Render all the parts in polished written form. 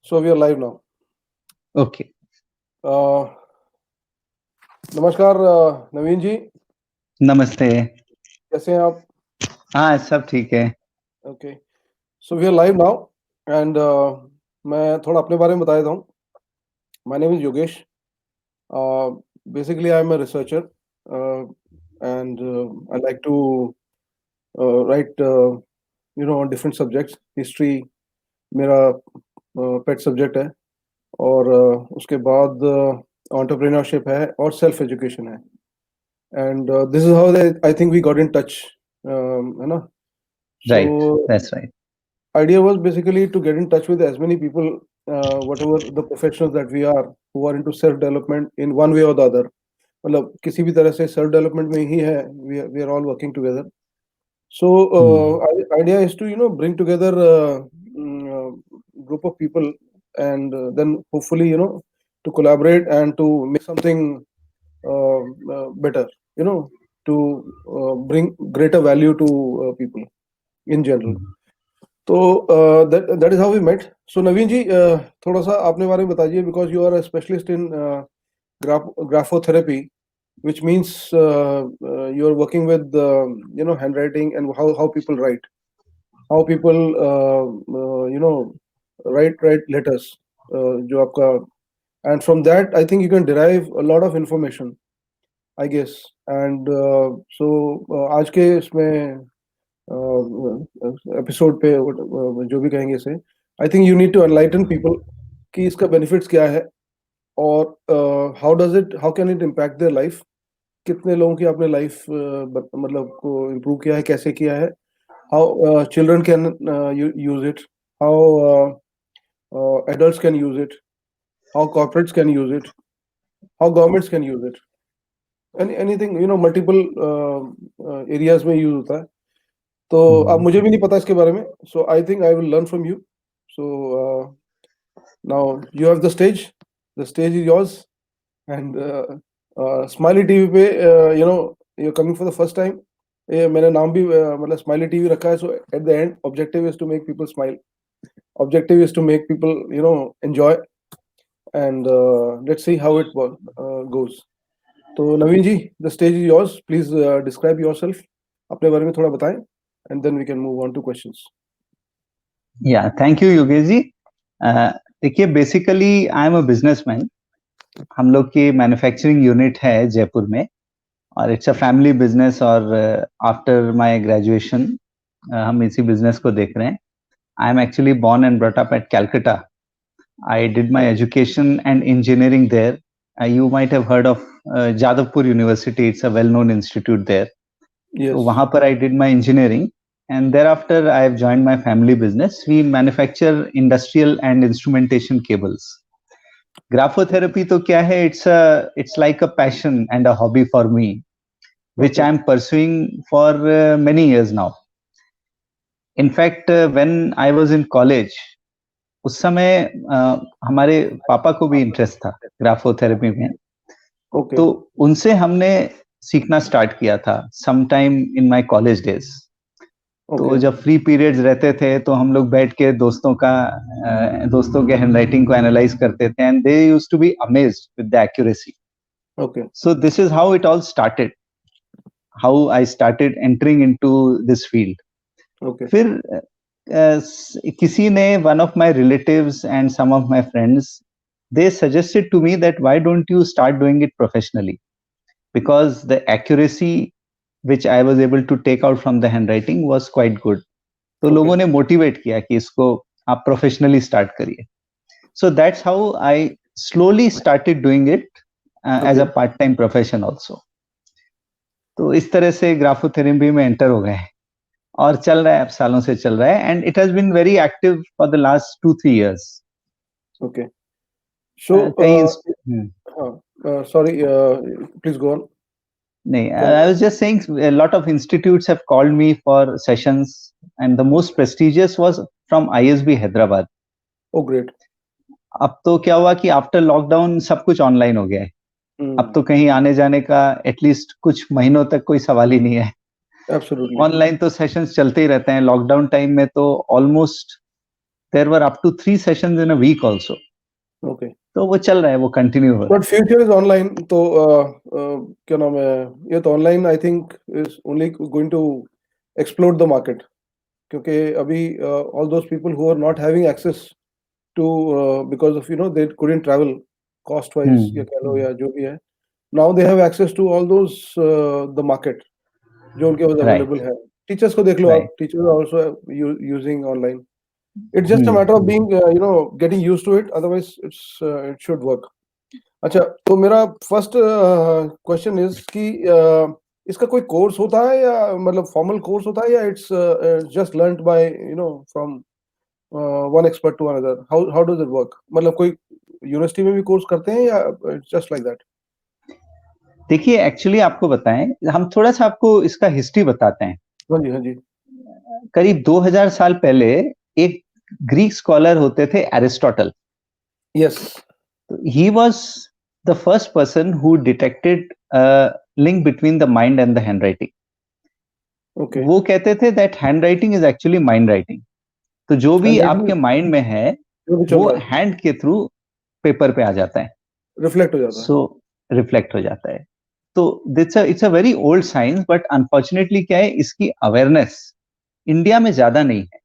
So we are live now. Okay. नमस्कार नवीन जी, नमस्ते। कैसे हैं आप? हाँ, सब ठीक है। Okay. So we are live now and मैं थोड़ा अपने बारे में बता देता हूँ. My name is Yogesh. Basically, I am a researcher and I like to write, on different subjects. History मेरा pet subject है और उसके बाद entrepreneurship है और self education है. And this is how I think we got in touch, है ना? Right, So that's right. idea was basically to get in touch with as many people, whatever the professionals that we are, who are into self development in one way or the other. मतलब किसी भी तरह से self development में ही है, we are all working together. So idea is to bring together group of people and then hopefully to collaborate and to make something better, to bring greater value to people in general. तो that is how we met. So नवीन जी, थोड़ा सा अपने बारे में बताइए, because you are a specialist in graphotherapy, which means you are working with handwriting and how people write, how people write letters, जो आपका, and from that I think you can derive a lot of information, I guess. And so आज के इसमें episode पे जो भी कहेंगे इसे, I think you need to enlighten people कि इसका बेनिफिट्स क्या है और how can it impact their life. कितने लोगों की आपने लाइफ मतलब को इम्प्रूव किया है, कैसे किया है, how children can use it, how adults can use it, how corporates can use it, how governments can use it, anything multiple areas में यूज होता है. तो अब मुझे भी नहीं पता इसके बारे में, so I think I will learn from you. So now you have the stage is yours. And smiley TV पे you coming for the first time. ये मैंने नाम भी मतलब स्माइली टीवी रखा है. So at the end objective is to make people smile, objective is to make people enjoy, and let's see how it goes. तो Naveen ji, the stage is yours. Please describe yourself, अपने बारे में थोड़ा बताएं, and then we can move on to questions. Yeah, thank you Yogesh ji. देखिए, basically I am a businessman. हम लोग की मैन्युफैक्चरिंग यूनिट है जयपुर में और इट्स अ फैमिली बिजनेस. और आफ्टर माय ग्रेजुएशन हम इसी बिजनेस को देख रहे हैं. I am actually born and brought up at Calcutta. I did my education and engineering there. You might have heard of Jadavpur University. It's a well-known institute there. Yes. So वहाँ पर I did my engineering, and thereafter I have joined my family business. We manufacture industrial and instrumentation cables. Graphotherapy तो क्या है? It's like a passion and a hobby for me, which Okay. I am pursuing for many years now. In fact, when I was in college, उस समय हमारे पापा को भी interest था ग्राफोथेरेपी में. Okay. तो उनसे हमने सीखना स्टार्ट किया था sometime in my college days. तो Okay. जब फ्री पीरियड्स रहते थे तो हम लोग बैठ के दोस्तों के हैंडराइटिंग को एनालाइज करते थे, and they used to be amazed with the accuracy. Okay. So this is how it all started, how I started entering into this field. Okay. फिर किसी ने, one of my relatives and some of my friends, they suggested to me that why don't you start doing it professionally, because the accuracy which I was able to take out from the handwriting was quite good. तो Okay. लोगों ने motivate किया कि इसको आप professionally start करिए. So that's how I slowly started doing it as a part time profession also. तो इस तरह से ग्राफोथेरेपी में एंटर हो गए और चल रहा है, अब सालों से चल रहा है, and it has been very active for the last 2-3 years. Okay. So, sorry, please go on. नहीं, I was just saying a lot of institutes have called me for sessions, and the most prestigious was from ISB Hyderabad. Oh, great. अब तो क्या हुआ कि after lockdown सब कुछ online हो गया है. अब तो कहीं आने जाने का एटलीस्ट कुछ महीनों तक कोई सवाल ही नहीं है. Absolutely. ऑनलाइन तो सेशंस चलते ही रहते हैं. लॉकडाउन टाइम में तो almost there were up to 3 sessions in a week also. Okay. तो वो चल रहा है, वो कंटिन्यू हो रहा बट फ्यूचर इज ऑनलाइन, तो क्या नाम है, ये तो online I think is only going to explore the market, क्योंकि अभी all those people who are not having access to because of they couldn't travel cost है। वाइज या कह लो या जो भी है, now they have access to all those the market जो उनके पास राइट, अवेलेबल है। टीचर्स को देख लो आप, right. Teachers are also using online. It's just a matter of being getting used to it, otherwise it should work. अच्छा, तो मेरा फर्स्ट क्वेश्चन इज कि इसका कोई कोर्स होता है या मतलब फॉर्मल कोर्स होता है, या it's just learned by from one expert to another, how does it work? मतलब कोई यूनिवर्सिटी में भी कोर्स करते हैं या जस्ट लाइक दैट? देखिए, एक्चुअली आपको बताएं, हम थोड़ा सा आपको इसका हिस्ट्री बताते हैं। हाँ जी, हाँ जी। करीब 2000 साल पहले एक ग्रीक स्कॉलर होते थे, Aristotle. Yes. He was the first person who detected link between the mind and the handwriting. Okay. वो कहते थे that handwriting is actually mind writing. तो जो भी आपके माइंड में है जो भी चल वो रहा है हैंड के थ्रू पेपर पे आ जाता है, रिफ्लेक्ट हो जाता है। सो रिफ्लेक्ट हो जाता है। तो it's a very old science, but unfortunately क्या है, इसकी अवेयरनेस इंडिया में ज्यादा नहीं है।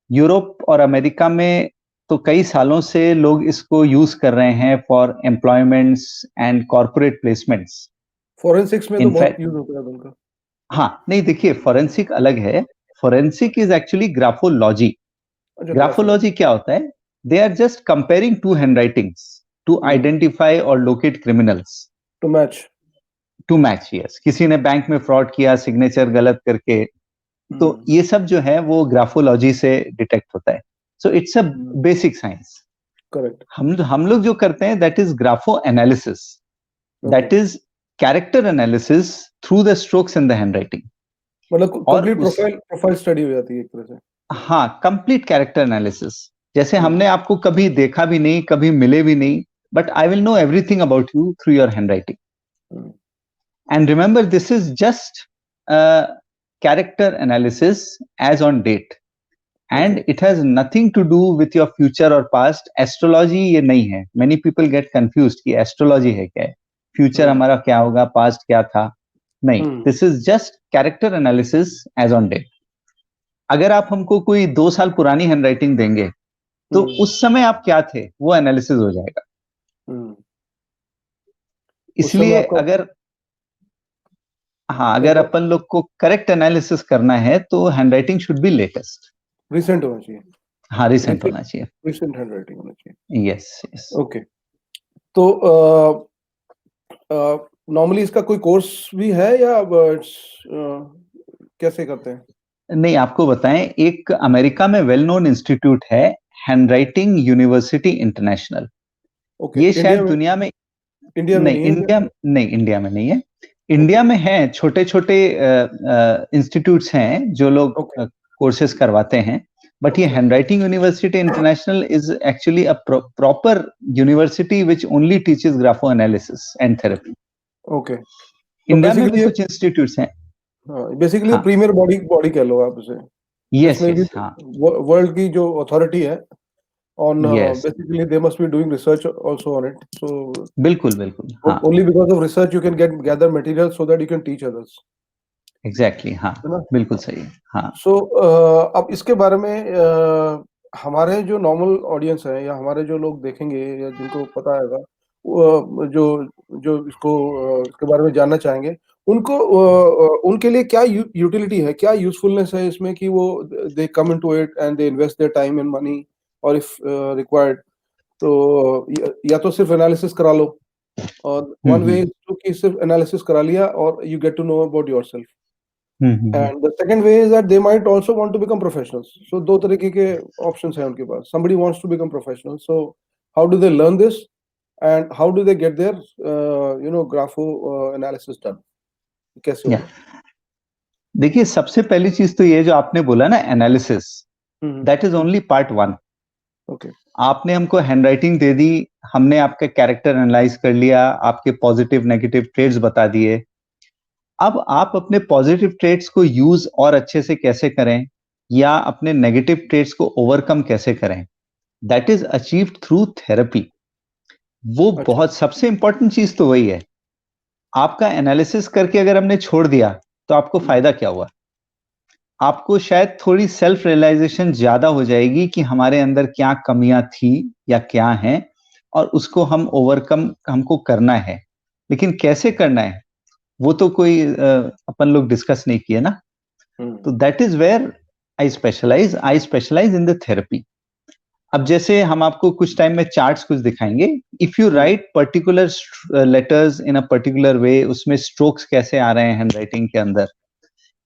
यूरोप और अमेरिका में तो कई सालों से लोग इसको यूज कर रहे हैं for employments and corporate placements. Forensics में तो बहुत इनफैक्ट यूज होता है उनका। हाँ, नहीं देखिए, फोरेंसिक अलग है। Forensic is actually graphology. अच्छा, ग्राफोलॉजी। ग्राफोलॉजी क्या होता है? They are just comparing to handwritings to identify और locate criminals. To match. To match, yes. किसी ने बैंक में फ्रॉड किया सिग्नेचर गलत करके, तो ये सब जो है वो ग्राफोलॉजी से डिटेक्ट होता है। So it's a basic science. Correct. हम लोग जो करते हैं that is grapho analysis, that is character analysis through the strokes in the handwriting. मतलब और कंप्लीट उस प्रोफाइल स्टडी हो जाती है एक तरह से। हाँ, कंप्लीट कैरेक्टर एनालिसिस। जैसे हम्म, हमने आपको कभी देखा भी नहीं, कभी मिले भी नहीं, but I will know everything about you through your handwriting. Hmm, And remember, this is just a character analysis as on date, and okay, it has nothing to do with your future or past. Astrology ये नहीं है। Many people get confused कि astrology है क्या है, future हमारा क्या होगा, past क्या था। नहीं, this is just character analysis as on date. अगर आप हमको कोई 2 साल पुरानी हैंडराइटिंग देंगे तो उस समय आप क्या थे वो एनालिसिस हो जाएगा। उस समय इसलिए आपका अगर हाँ, अगर अपन लोग को करेक्ट एनालिसिस करना है तो handwriting should be latest. Recent होना चाहिए। हाँ, रिसेंट होना चाहिए। रिसेंट हैंडराइटिंग होना चाहिए। Yes, yes. ओके। तो नॉर्मली इसका कोई कोर्स भी है या कैसे करते हैं? नहीं, आपको बताएं, एक अमेरिका में वेल नोन इंस्टीट्यूट है, हैंडराइटिंग यूनिवर्सिटी इंटरनेशनल। ओके। ये इंडिया शायद में? दुनिया में इंडिया में नहीं, नहीं है क्या? इंडिया में नहीं है। इंडिया में है, छोटे छोटे इंस्टीट्यूट्स हैं जो लोग ओके, कोर्सेज करवाते हैं, बट ये okay, handwriting university international is actually a proper university which only teaches grapho analysis and therapy. Okay. तो इंडिया में भी बेसिकली कुछ इंस्टीट्यूट्स हैं। बेसिकली हाँ, प्रीमियर बॉडी बॉडी कह लो आप उसे, यस, जिसमें भी यस, हाँ, वर्ल्ड की जो अथॉरिटी है on yes, basically they must be doing research also on it, so बिल्कुल, बिल्कुल, हाँ, only because of research you can gather material so that you can teach others, exactly, हाँ, है ना? बिल्कुल सही है, हाँ, सो अब इसके बारे में हमारे जो नॉर्मल ऑडियंस है या हमारे जो लोग देखेंगे या जिनको पता होगा, जो जो इसके बारे में जानना चाहेंगे, उनको उनके लिए क्या यूटिलिटी है, क्या यूजफुलनेस है इसमें कि वो they come into it and they invest their time and money, और इफ रिक्वायर्ड तो या तो सिर्फ एनालिसिस करा लो, और वन वे इज टू कि सिर्फ एनालिसिस करा लिया और you get to know about yourself, and the second way is that they might also want to become professionals. So दो तरीके के ऑप्शंस हैं उनके पास। Somebody wants to become professional, so how do they learn this and how do they get their grapho analysis done? कैसे या होगा? देखिए, सबसे पहली चीज तो ये जो आपने बोला ना, analysis, that is only part 1। Okay. आपने हमको हैंडराइटिंग दे दी, हमने आपका कैरेक्टर एनालाइज कर लिया, आपके पॉजिटिव नेगेटिव ट्रेड्स बता दिए। अब आप अपने पॉजिटिव ट्रेड्स को यूज और अच्छे से कैसे करें, या अपने नेगेटिव ट्रेट्स को ओवरकम कैसे करें, that is achieved through therapy. वो अच्छा। बहुत सबसे इंपॉर्टेंट चीज तो वही है। आपका एनालिसिस करके अगर हमने छोड़ दिया तो आपको फायदा क्या हुआ? आपको शायद थोड़ी सेल्फ रियलाइजेशन ज्यादा हो जाएगी कि हमारे अंदर क्या कमियां थी या क्या हैं, और उसको हम ओवरकम हमको करना है। लेकिन कैसे करना है वो तो कोई अपन लोग डिस्कस नहीं किए ना। तो that is where I specialise in the therapy. अब जैसे हम आपको कुछ टाइम में चार्ट्स कुछ दिखाएंगे। If you write particular letters in a particular way, उसमें स्ट्रोक्स कैसे आ रहे हैं हैंडराइटिंग के अंदर,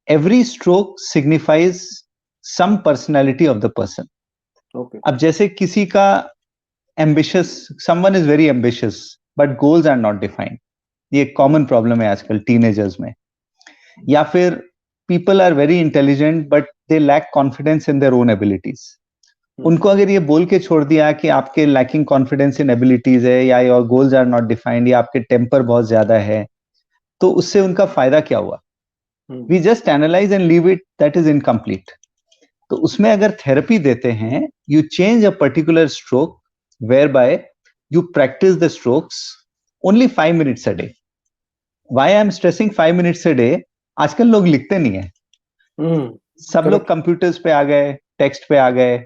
every stroke signifies some personality of the person. Okay. अब जैसे किसी का ambitious, someone is very ambitious but goals are not defined, ये कॉमन प्रॉब्लम है आजकल टीनेजर्स में। या फिर people are very intelligent but they lack confidence in their own abilities. उनको अगर ये बोल के छोड़ दिया कि आपके लैकिंग कॉन्फिडेंस इन एबिलिटीज है, या your goals are not defined, या आपके टेम्पर बहुत ज्यादा है, तो उससे उनका फायदा क्या हुआ? We just analyse and leave it, that is incomplete. तो उसमें अगर थेरेपी देते हैं, you change a particular stroke whereby you practise the strokes only 5 minutes a day. Why I am stressing 5 minutes a day? आजकल लोग लिखते नहीं है, सब लोग करेक्ट। कंप्यूटर्स पे आ गए, टेक्स्ट पे आ गए,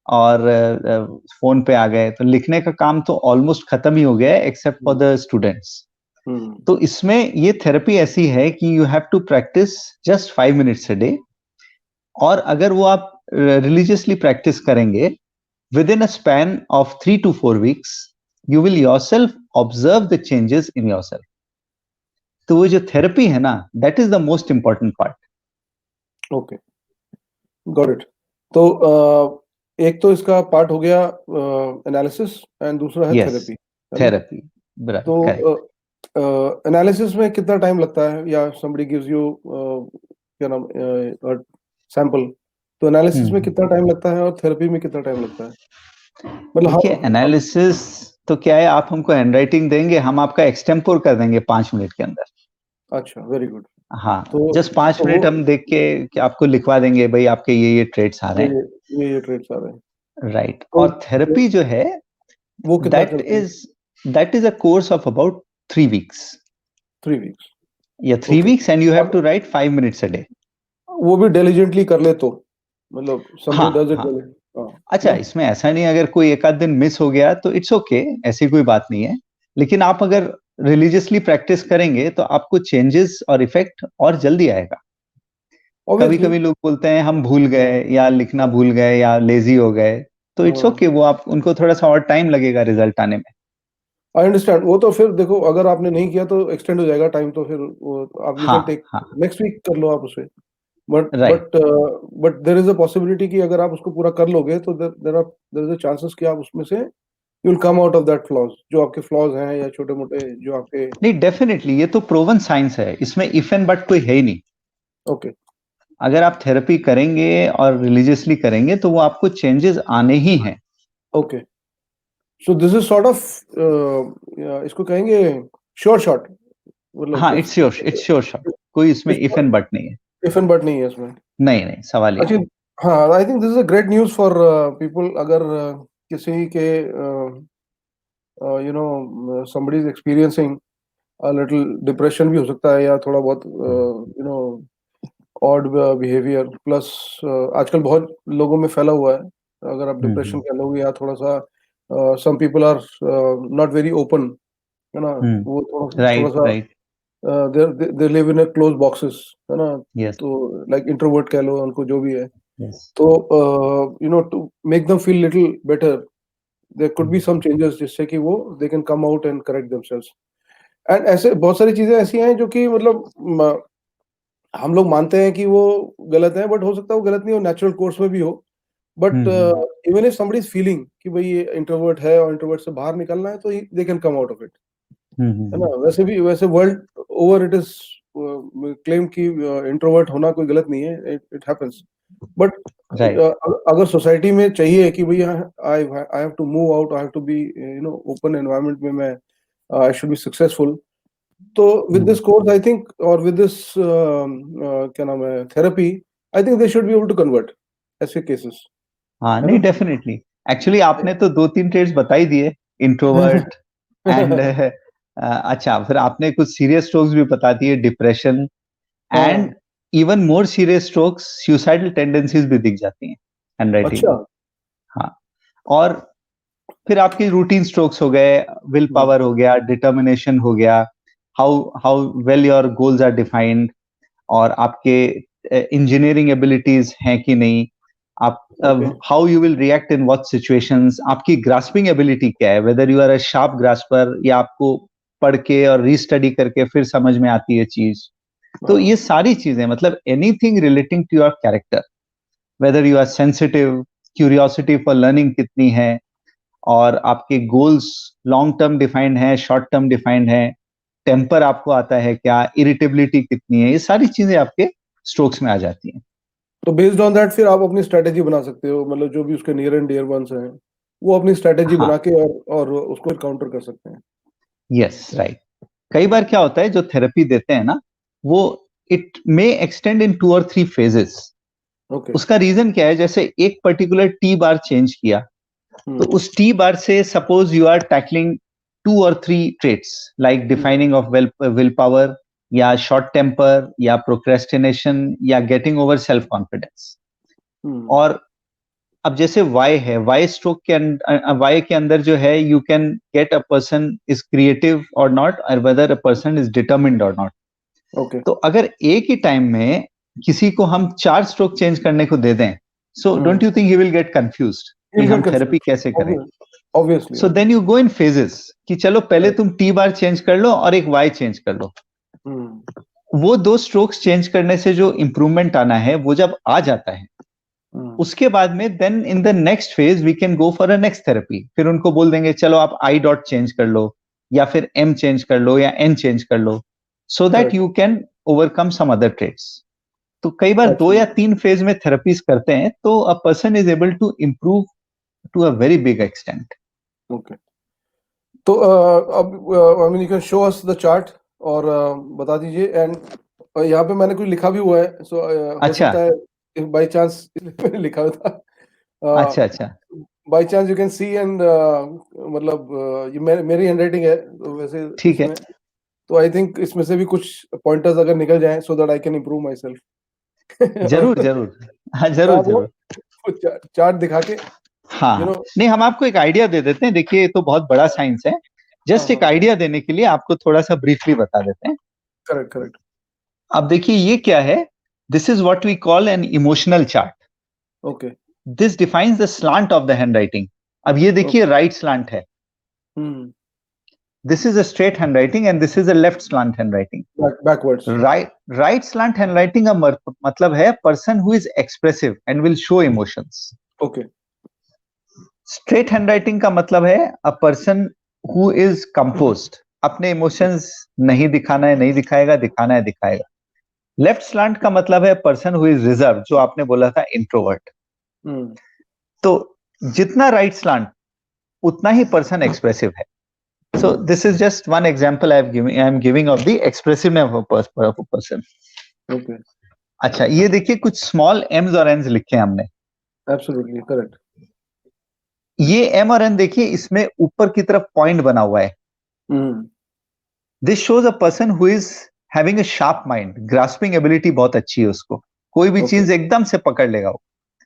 और फोन पे आ गए, तो लिखने का काम तो ऑलमोस्ट खत्म ही हो गया है एक्सेप्ट फॉर द स्टूडेंट्स। तो इसमें ये थेरेपी ऐसी है कि you have to practise just 5 minutes a day, और अगर वो आप रिलीजियसली प्रैक्टिस करेंगे within a span of 3 to 4 weeks, you will yourself observe the changes in yourself. तो वो जो थेरेपी है ना, that is the most important part. Okay, got it. तो एक तो इसका पार्ट हो गया एनालिसिस एंड दूसरा है यस, थेरेपी, है ना? थेरेपी, तो करेक्ट। एनालिसिस में कितना टाइम लगता है, या somebody gives you क्या नाम सैंपल, तो एनालिसिस में कितना टाइम लगता है और थेरेपी में कितना टाइम लगता है? मतलब देखिए, एनालिसिस तो क्या है, आप हमको हैंडराइटिंग देंगे, हम आपका एक्सटेम्पोर कर देंगे 5 मिनट के अंदर। अच्छा, वेरी गुड। हाँ, तो जस्ट 5 वो मिनट हम देख के कि आपको लिखवा देंगे, भाई आपके ये ट्रेड्स आ रहे हैं। ये ट्रेड्स आ रहे हैं। राइट। तो और थेरेपी जो है, वो कितना दैट चलती है? Is that is a course of about 3 weeks 3 weeks. या 3 okay. Weeks, and you have अब to write 5 minutes a day. वो भी डिलिजेंटली कर ले तो, मतलब somebody हाँ does it हाँ। well, हाँ, अच्छा, ना? इसमें ऐसा नहीं, अगर कोई एक आध दिन मिस हो गया तो इट्स ओके, ऐसी कोई बात नहीं है। लेकिन आप अगर रिलीजियसली प्रैक्टिस करेंगे तो आपको चेंजेस और इफेक्ट और जल्दी आएगा। कभी ऑब्वियसली। कभी लोग बोलते हैं हम भूल गए, या लिखना भूल गए, या लेजी हो गए, तो इट्स ओके, वो आप उनको थोड़ा सा और टाइम लगेगा रिजल्ट आने में। I understand. वो तो फिर देखो, अगर आपने नहीं किया तो एक्सटेंड हो जाएगा टाइम, तो फिर वो आप यू कैन हाँ टेक हाँ, नेक्स्ट वीक कर लो आप उसे। But right. But but there is a possibility कि अगर आप उसको पूरा कर लोगे तो देयर इज अ चांसेस कि आप उसमें से you will come out of that flaws, जो आपके फ्लॉज हैं या छोटे मोटे जो आपके। नहीं, डेफिनेटली ये तो प्रूवन साइंस है, इसमें इफ एंड बट कोई है ही नहीं। ओके। अगर आप थेरेपी करेंगे और रिलीजियसली करेंगे तो वो आपको चेंजेस आने ही हैं। Okay, so this is sort of इसको कहेंगे श्योर शॉट, मतलब हाँ, इट्स योर शॉट, कोई इसमें इफ एंड बट नहीं है। इफ एंड बट नहीं है इसमें। नहीं नहीं, सवाल ही नहीं। एक्चुअली हाँ, I think this is a great news for people. अगर किसी के you know somebody is experiencing a little depression भी हो सकता है, या थोड़ा बहुत you know odd behaviour plus, आजकल बहुत लोगों में फैला हुआ है। अगर आप डिप्रेशन कह लोगे, या थोड़ा सा some people are not very open, है ना? वो थोड़ा थोड़ा राइट सा right. They live in close boxes, है ना? यस तो लाइक इंट्रोवर्ट कह लो उनको, जो भी है। यस। तो you know to make them feel little better, there could be some changes जिससे कि वो they can come out and correct themselves. And ऐसे बहुत सारी चीजें ऐसी हैं जो कि मतलब हम लोग मानते हैं कि वो गलत है, बट हो सकता है वो गलत नहीं हो, नेचुरल कोर्स में भी हो। But even if somebody is feeling कि भाई ये इंट्रोवर्ट है और इंट्रोवर्ट से बाहर निकलना है, तो they can come out of it, है ना? वैसे भी, वैसे world over it is claim कि इंट्रोवर्ट होना कोई गलत नहीं है, इट हैपेंस। But right. अगर सोसाइटी में चाहिए कि भैया I I have to move out, I have to be you know open environment में, मैं आई शुड बी सक्सेसफुल, तो with this course I think, और विद दिस क्या नाम है, therapy, I think they should be able to convert. ऐसे cases, हाँ है नहीं, ना? डेफिनेटली। एक्चुअली आपने तो 2-3 ट्रेड्स बता ही दिए, इंट्रोवर्ट एंड अच्छा, फिर आपने कुछ सीरियस स्ट्रोक्स भी बता दिए, डिप्रेशन हाँ, and even more serious strokes, suicidal tendencies भी दिख जाती हैं हैंडराइटिंग में। अच्छा। हाँ, और फिर आपके रूटीन स्ट्रोक्स हो गए, विल पावर हो गया, डिटर्मिनेशन हो गया, how how well your goals are defined, और आपके इंजीनियरिंग एबिलिटीज हैं कि नहीं, आप okay, how you will react in what situations, आपकी ग्रास्पिंग एबिलिटी क्या है, whether you are a sharp grasper या आपको पढ़ के और रीस्टडी करके फिर समझ में आती है चीज। तो हाँ, ये सारी चीजें, मतलब anything relating to your character, whether you are sensitive, curiosity for learning कितनी है, और आपके गोल्स लॉन्ग टर्म डिफाइंड है, शॉर्ट टर्म डिफाइंड है, टेम्पर आपको आता है क्या, इरिटेबिलिटी कितनी है, ये सारी चीजें आपके स्ट्रोक्स में आ जाती हैं। तो बेस्ड ऑन दैट फिर आप अपनी स्ट्रेटेजी बना सकते हो, मतलब जो भी उसके नियर एंड डियर वंस हैं, वो अपनी स्ट्रेटेजी हाँ, बना के और उसको काउंटर कर सकते हैं। Yes, right. कई बार क्या होता है, जो थेरेपी देते हैं ना, वो it may extend in 2 or 3 phases। Okay. उसका रीजन क्या है, जैसे एक पर्टिकुलर टी बार चेंज किया, तो हम्म, उस टी बार से suppose you are tackling 2 or 3 traits, like hmm, defining of will power, या शॉर्ट टेम्पर, या प्रोक्रेस्टिनेशन, या getting over self confidence. Hmm, और अब जैसे वाई है, वाई स्ट्रोक के वाई के अंदर जो है, you can get a person is creative और नॉट, और weather a person is determined और नॉट। ओके। तो अगर एक ही टाइम में किसी को हम 4 स्ट्रोक चेंज करने को दे दें, so hmm, don't you think he will get confused कि विल हम गेट थेरेपी कंफ्यूज, कैसे करें? Obviously, so then obviously. You go in phases, कि चलो पहले तुम टी बार चेंज कर लो और एक वाई चेंज कर लो। हम्म, वो 2 स्ट्रोक्स चेंज करने से जो इंप्रूवमेंट आना है, वो जब आ जाता है, हम्म, उसके बाद में then in the next phase we can go for a next therapy. फिर उनको बोल देंगे चलो आप आई डॉट चेंज कर लो, या फिर एम चेंज कर लो, या एन चेंज कर लो, so that correct, you can overcome some other traits. तो कई बार 2 या 3 फेज में थेरेपीज करते हैं, तो a person is able to improve to a very big extent. Okay. तो अब I mean you can show us the chart और बता दीजिए। एंड यहाँ पे मैंने कुछ लिखा भी हुआ है, सो हो अच्छा, सकता है बाय चांस मैंने लिखा हुआ था, अच्छा, अच्छा। By chance you can see. And मतलब ये मेरी हैंडराइटिंग है, तो वैसे ठीक है, इसमें तो आई थिंक इसमें से भी कुछ पॉइंटर्स अगर निकल जाएं so that I can improve my self. जरूर, जरूर। हाँ, तो जरूर, आप जरूर। वो चार्ट दिखा के, यू नो। हाँ, नहीं, हम आपको एक आइडिया दे देते हैं। देखिए, ये तो बहुत बड़ा साइंस है। हाँ, जस्ट एक हाँ, आइडिया देने के लिए आपको थोड़ा-सा ब्रीफली बता देते हैं। Correct, correct. अब देखिए ये क्या है, this is what we call an emotional chart. Okay, this defines the slant of the handwriting. अब ये देखिए ओके। राइट स्लांट है, hmm, this is a straight handwriting, and this is a left slant handwriting. Backwards. Right slant handwriting का मतलब है person who is expressive and will show emotions. Okay, straight handwriting का मतलब है a person who is composed, अपने emotions नहीं दिखाना है, नहीं दिखाएगा, दिखाना है, दिखाएगा। लेफ्ट स्लांट का मतलब है पर्सन हु इज रिजर्व, जो आपने बोला था, इंट्रोवर्ट। हम्म, तो जितना राइट स्लांट, उतना ही पर्सन एक्सप्रेसिव है। So this is just one example I am giving of the expressiveness of a person. Okay, अच्छा, ये देखिए कुछ स्मॉल एम्स और एन्स लिखे हैं हमने। Absolutely correct. ये एम और एन देखिए, इसमें ऊपर की तरफ पॉइंट बना हुआ है। Hmm, this shows a person who is having a sharp mind, grasping ability बहुत अच्छी है उसको, कोई भी ओके, चीज एकदम से पकड़ लेगा वो।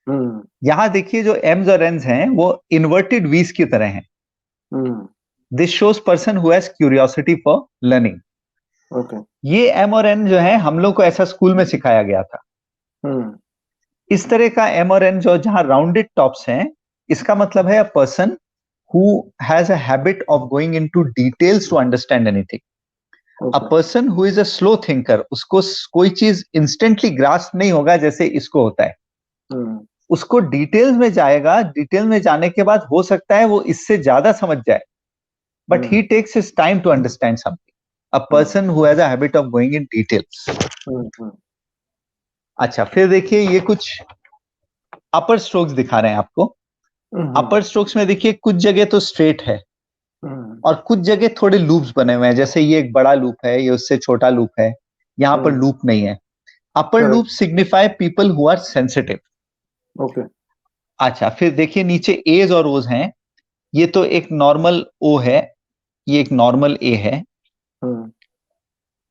हम्म, यहां देखिए जो एम्स और एन्स हैं, वो इन्वर्टेड वीज की तरह हैं। Hmm, this shows person who has curiosity for learning. Okay, ये एम और एन जो है, हम लोग को ऐसा स्कूल में सिखाया गया था। हम्म, इस तरह का एम और एन जो जहां राउंडेड टॉप्स हैं, इसका मतलब है a person who has a habit of going into details to understand anything. Uh okay, person who is a slow thinker, उसको कोई चीज इंस्टेंटली ग्रास्प नहीं होगा जैसे इसको होता है। हम्म, उसको डिटेल्स में जाएगा, डिटेल में जाने के बाद हो सकता है वो इससे ज्यादा समझ जाए, but he hmm, takes his time to understand something. A hmm, person who has a habit of going in details. Hmm, अच्छा, फिर देखिए ये कुछ अपर स्ट्रोक्स दिखा रहे हैं आपको। हम्म, अपर स्ट्रोक्स में देखिए कुछ जगह तो स्ट्रेट है, हम्म, और कुछ जगह थोड़े लूप्स बने हुए हैं, जैसे ये एक बड़ा लूप है, ये उससे छोटा लूप है, यहाँ पर हम्म, लूप नहीं है। Upper loop correct, signify people who are sensitive. Okay. अच्छा, फिर देखिए नीचे एज और ओज हैं। ये तो एक नॉर्मल ओ है, ये एक नॉर्मल ए है। हम्म।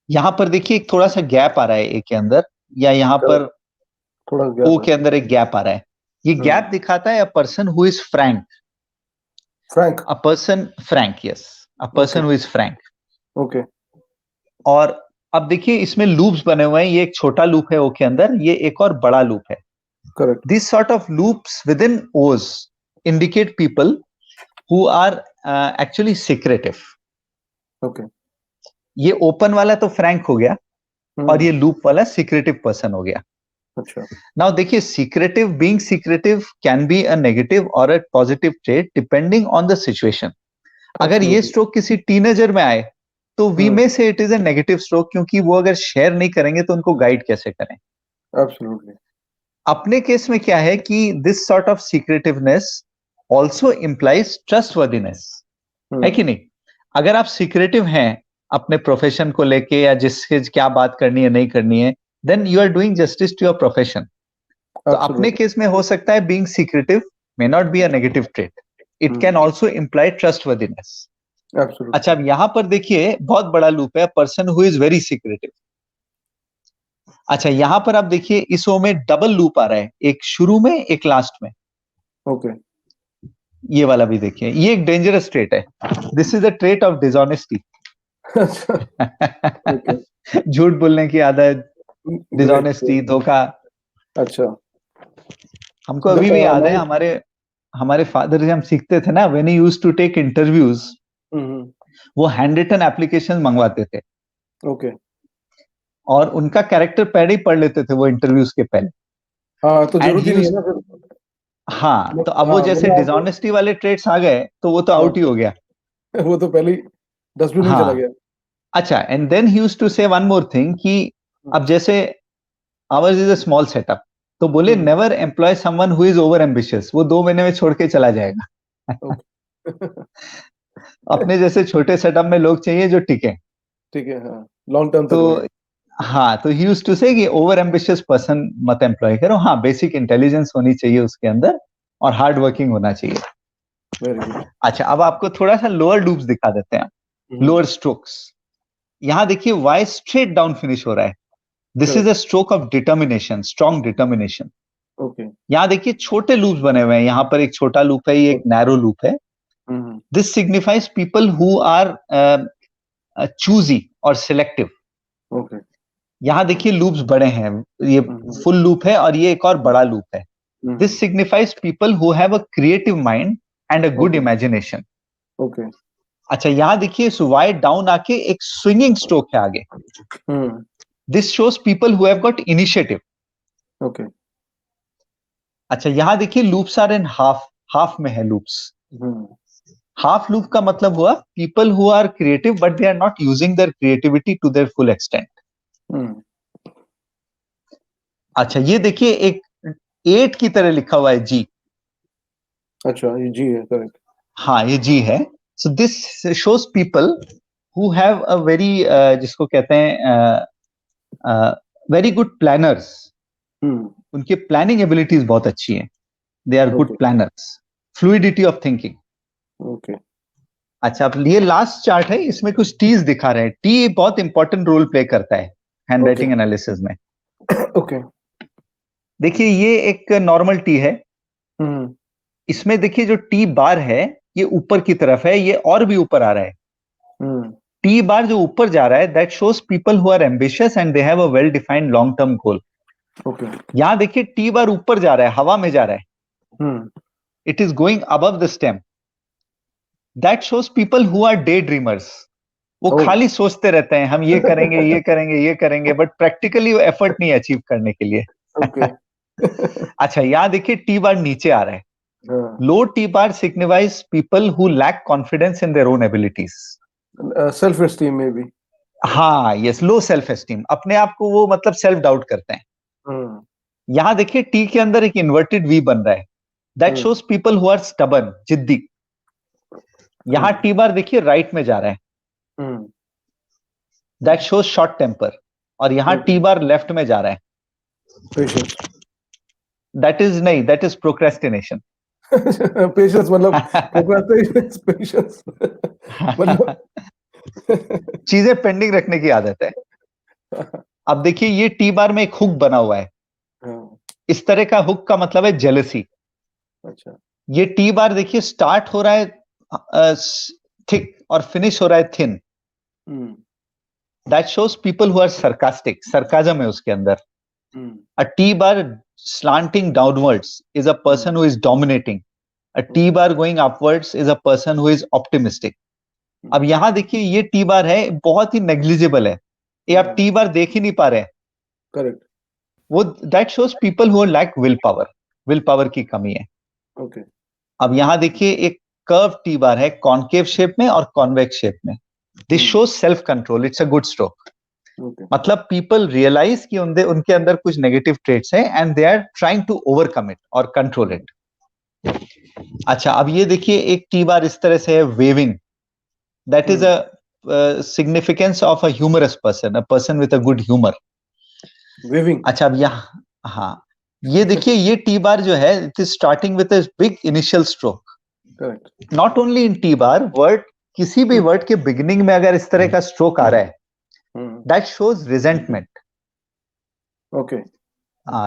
यहां पर देखिए एक थोड़ा सा गैप आ रहा है ए के अंदर, या यहां पर थोड़ा ओ गैप है। के अंदर एक गैप आ रहा है। ये गैप दिखाता है a person who is Frank, Frank. A person Frank, yes, a okay. Person who is Frank. Okay. और अब देखिए इसमें लूप्स बने हुए हैं, ये एक छोटा लूप है ओ के अंदर, ये एक और बड़ा लूप है। Correct. This sort of loops with in Os indicate people who are actually secretive. Okay. ये ओपन वाला तो फ्रैंक हो गया, और ये हम्म। लूप वाला सीक्रेटिव पर्सन हो गया। अच्छा। नाउ देखिए, secretive, being secretive can be a negative और a positive trait depending on the situation. अगर ये एब्सोल्युटली। स्ट्रोक किसी टीनेजर में आए तो वी हम्म। मे से it is a negative stroke, क्योंकि वो अगर शेयर नहीं करेंगे तो उनको गाइड कैसे करें। एब्सोल्युटली। अपने केस में क्या है कि this sort of secretiveness also implies trustworthiness, है कि हम्म। नहीं? अगर आप सीक्रेटिव हैं अपने प्रोफेशन को लेके, या जिसके क्या बात करनी है नहीं करनी है, then you are doing justice to your profession. तो अपने एब्सोल्युटली। केस में हो सकता है being secretive may not be a negative trait, it can hmm. Also imply trustworthiness. अच्छा, एब्सोल्युटली। अब यहां पर देखिए बहुत बड़ा लूप है, person who is very secretive. अच्छा, यहां पर आप देखिए इस ओ में डबल लूप आ रहा है, एक शुरू में एक लास्ट में। ओके। ये वाला भी देखिए, ये एक डेंजरस ट्रेट है, this is a trait of dishonesty. अच्छा। ओके। झूठ बोलने की आदत, ग्रेट। डिसऑनेस्टी, धोखा। अच्छा। हमको अभी भी याद है, नाउ। हमारे हमारे फादर से हम सीखते थे ना, when he used to take interviews, hmm. वो हैंड रिटन एप्लीकेशन मंगवाते थे, ओके। और उनका कैरेक्टर पहले ही पढ़ लेते थे वो इंटरव्यूज के पहले। हाँ, तो एंड जरूरत ही ही नहीं है यूज, ना फिर। हाँ, तो अब वो हाँ, जैसे मतलब आप। डिसऑनेस्टी वाले ट्रेट्स आ गए तो वो तो आउट ही हाँ। हो गया। वो तो पहले ही डस्टबिन में चला हाँ। गया। अच्छा, and then he used to say one more thing कि हम्म। अब जैसे ours is a small setup, तो बोले hmm. Never employ someone who is over ambitious, वो 2 महीने में छोड़ के चला जाएगा। ओके। अपने जैसे छोटे सेटअप में लोग चाहिए जो टिके। ठीक है, हाँ। लॉन्ग टर्म तक रहे। तो हाँ, तो ही यूज्ड टू से कि ओवर एम्बिशियस पर्सन मत एम्प्लॉय करो, हाँ बेसिक इंटेलिजेंस होनी चाहिए उसके अंदर, और हार्ड वर्किंग होना चाहिए। Very good. अच्छा, अब आपको थोड़ा सा लोअर लूप्स दिखा देते हैं, लोअर स्ट्रोक्स। यहां देखिए वाई स्ट्रेट डाउन फिनिश हो रहा है, this is correct. A stroke of determination, strong determination. Okay. यहां देखिए छोटे लूप्स बने हुए हैं, यहां पर एक छोटा लूप है, ये एक नैरो लूप है। Hmm. This signifies people who are choosy और सिलेक्टिव। ओके। यहां देखिए लूप्स बड़े हैं, ये हम्म। फुल लूप है और ये एक और बड़ा लूप है। This hmm. Signifies people who have a creative mind and a good okay. Imagination. Okay. अच्छा, यहां देखिए इस वाई डाउन आके एक स्विंगिंग स्ट्रोक है आगे, hmm. This shows people who have got initiative. Okay. अच्छा, यहां देखिए loops are in half, half में है लूप्स। हम्म। हाफ लूप का मतलब हुआ people who are creative but they are not using their creativity to their full extent. Hmm. अच्छा, ये देखिए एक 8 की तरह लिखा हुआ है जी। अच्छा, ये जी है, करेक्ट। हाँ, ये जी है। So this shows people who have a very, जिसको कहते हैं वेरी गुड प्लानर्स, हम्म। उनकी प्लानिंग एबिलिटीज बहुत अच्छी है, they are okay. Good planners, fluidity of thinking. Okay. अच्छा, अब ये लास्ट चार्ट है, इसमें कुछ टीज दिखा रहे हैं, टी बहुत इंपॉर्टेंट रोल प्ले करता है हैंड ओके। राइटिंग एनालिसिस में। ओके। देखिए ये एक नॉर्मल टी है, हम्म। इसमें देखिए जो टी बार है ये ऊपर की तरफ है, ये और भी ऊपर आ रहा है। हम्म। टी बार जो ऊपर जा रहा है that shows people who are ambitious and they have a well defined long term goal. Okay. यहां देखिए टी बार ऊपर जा रहा है, हवा में जा रहा है, hmm. It is going above the stem, that shows people who are day dreamers. वो ओ। खाली सोचते रहते हैं हम ये करेंगे ये करेंगे ये करेंगे, बट प्रैक्टिकली वो एफर्ट नहीं अचीव करने के लिए। ओके। अच्छा, यहां देखिए टी बार नीचे आ रहा है, हाँ। Low T bar signifies people who lack confidence in their own abilities. Self esteem में भी। हाँ, यस, लो सेल्फ एस्टीम, अपने आप को वो मतलब सेल्फ डाउट करते हैं। हम्म। यहां देखिए टी के अंदर एक इन्वर्टेड वी बन रहा है, that hmm. Shows people who are stubborn, जिद्दी। यहां हम्म। टी बार देखिए राइट में जा रहा है, हम्म। दैट शोज शॉर्ट टेम्पर, और यहां ओके। टी बार लेफ्ट में जा रहा है, patience. that is procrastination. Patience मतलब प्रोक्रेस्टिनेशन पेशेंस मतलब चीजें पेंडिंग रखने की आदत है. अब देखिए ये टी बार में एक हुक बना हुआ है. हाँ, इस तरह का हुक का मतलब है जेलसी. अच्छा. ये टी बार देखिए स्टार्ट हो रहा है थिक और फिनिश हो रहा है thin. Hmm, that shows people who are sarcastic. Sarcasm है उसके अंदर. A T bar slanting downwards is a person who is dominating. A T bar going upwards is a person who is optimistic. अब यहां देखिए ये T bar है, बहुत ही negligible है. ये आप टी बार देख ही नहीं पा रहे हैं. करेक्ट. वो that shows people who lack will power. Will power की कमी है. ओके. अब यहां देखिए एक कर्व टी बार है, कॉन्केव शेप में और कॉन्वेक्स शेप में. This shows self control. It's a good stroke. मतलब पीपल रियलाइज कि उनके अंदर कुछ नेगेटिव ट्रेट्स हैं and they are trying to overcome it और कंट्रोल इट. अच्छा, अब ये देखिए एक टी बार इस तरह से है, waving. That is a significance of a humorous person, a person with a good humour. Waving. अच्छा, अब यहाँ, हाँ, ये देखिए ये टी बार जो है, it is starting with a big initial stroke. Correct. Not only in T bar, word, किसी भी वर्ड के बिगिनिंग में अगर इस तरह का स्ट्रोक आ रहा है, that shows resentment. Okay.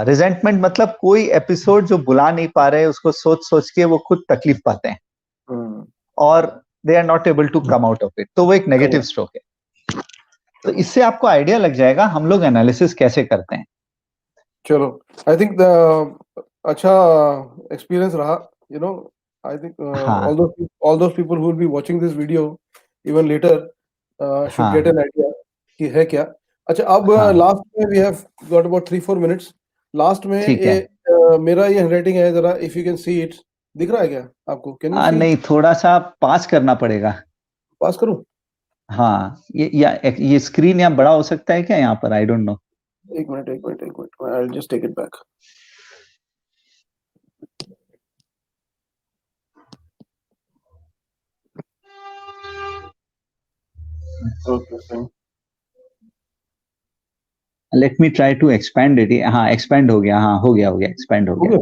Resentment मतलब कोई एपिसोड जो बुला नहीं पा रहे, उसको सोच सोच के वो खुद तकलीफ पाते हैं और they are not able to come out of it. तो वो एक नेगेटिव स्ट्रोक है. तो इससे आपको आइडिया लग जाएगा हम लोग एनालिसिस कैसे करते हैं. चलो, आई थिंक द अच्छा एक्सपीरियंस रहा. You know, I think all those people who will be watching this video even later should get an idea कि है क्या. अच्छा, अब लास्ट में we have got about 3-4 minutes. Last में मेरा ये हैंडराइटिंग है, जरा if you can see it. दिख रहा है क्या आपको? Can you see? नहीं, थोड़ा सा पास करना पड़ेगा. पास करूं? हाँ, ये स्क्रीन यहाँ बड़ा हो सकता है क्या यहाँ पर? I don't know. एक minute, I will just take it back. Okay, let me try to expand it. हाँ, एक्सपैंड हो गया. हाँ, हो गया, एक्सपैंड हो गया.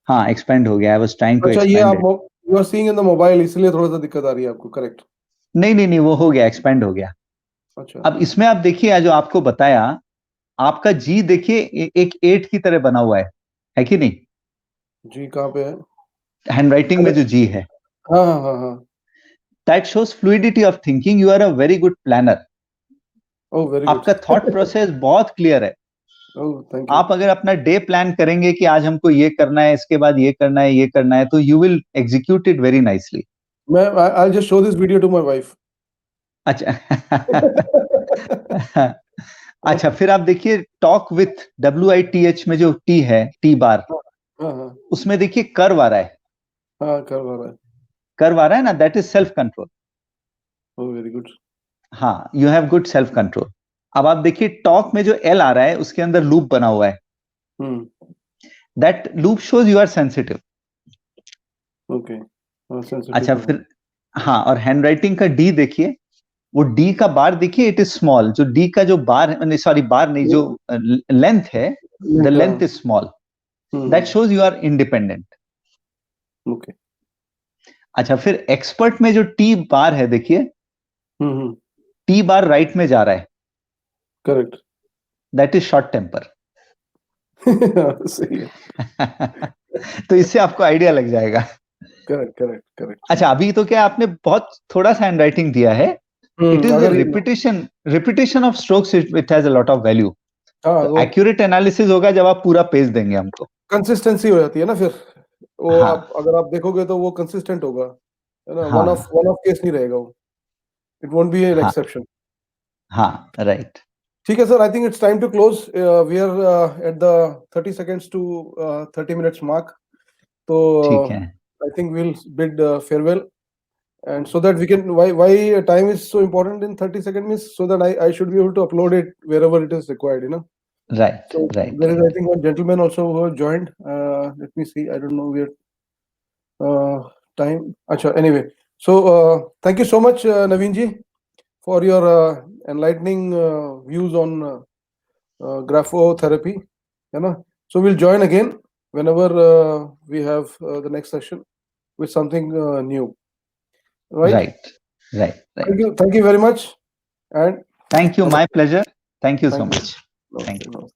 हाँ, एक्सपैंड हो गया. आई वाज ट्राइंग टू अच्छा, ये एक्सपैंड आप you are seeing in the mobile, इसलिए थोड़ा सा दिक्कत आ रही है आपको. करेक्ट. नहीं, वो हो गया, एक्सपैंड हो गया. अच्छा. अब इसमें आप देखिए, जो आपको बताया, आपका जी देखिए एक 8 की तरह बना हुआ है कि नहीं? जी कहाँ पे है? हैंडराइटिंग में जो जी है. हाँ. That shows fluidity of thinking. You are a very good planner. Oh, very good. आपका थॉट प्रोसेस बहुत क्लियर है. Oh, thank you. आप अगर अपना डे प्लान करेंगे कि आज हमको ये करना है, इसके बाद ये करना है, तो you will execute it very nicely. I will just show this video to my wife. अच्छा. अच्छा, फिर आप देखिए टॉक विथ WITH में जो टी है, टी बार, हाँ. उसमें देखिए कर्व आ रहा है. हाँ, कर रहा है. कर्व आ रहा है ना, that is self control. Oh, very good. हाँ, you have good self control. अब आप देखिए टॉक में जो एल आ रहा है, उसके अंदर लूप बना हुआ है. That loop shows you are sensitive. Okay. अच्छा, फिर हाँ, और हैंडराइटिंग का डी देखिए, वो डी का बार देखिए, इट इज स्मॉल. जो डी का जो बार, सॉरी बार नहीं, जो लेंथ है, the length is small. That shows you are independent. Okay. अच्छा, फिर एक्सपर्ट में जो टी बार है देखिए, टी बार राइट में जा रहा है. Correct. That is short temper. सही है. तो इससे आपको आइडिया लग जाएगा. करेक्ट. अच्छा, अभी तो क्या आपने बहुत थोड़ा सा हैंडराइटिंग दिया है. It is repetition of strokes. It has a lot of value. Accurate analysis होगा जब आप पूरा पेज देंगे हमको. कंसिस्टेंसी हो जाती है ना फिर वो. हाँ. अगर आप देखोगे तो वो कंसिस्टेंट होगा, है ना. हाँ. वन ऑफ केस नहीं रहेगा वो. It won't be an exception. हाँ, राइट. ठीक है sir, I think it's time to close. We are at the 30 seconds to 30 minutes mark. तो ठीक है. I think we'll bid farewell, and so that we can, why time is so important in 30 seconds means so that I should be able to upload it wherever it is required, you know. Right. So right. there is, I think, one gentleman also who have joined. Let me see. I don't know where time. Acha, anyway, so thank you so much, Naveen ji, for your enlightening views on graphotherapy, you know. So we'll join again. whenever we have the next session with something new. Right? Right. Thank you very much. And Thank you. My pleasure. Thank you so thank you. much. Thank you.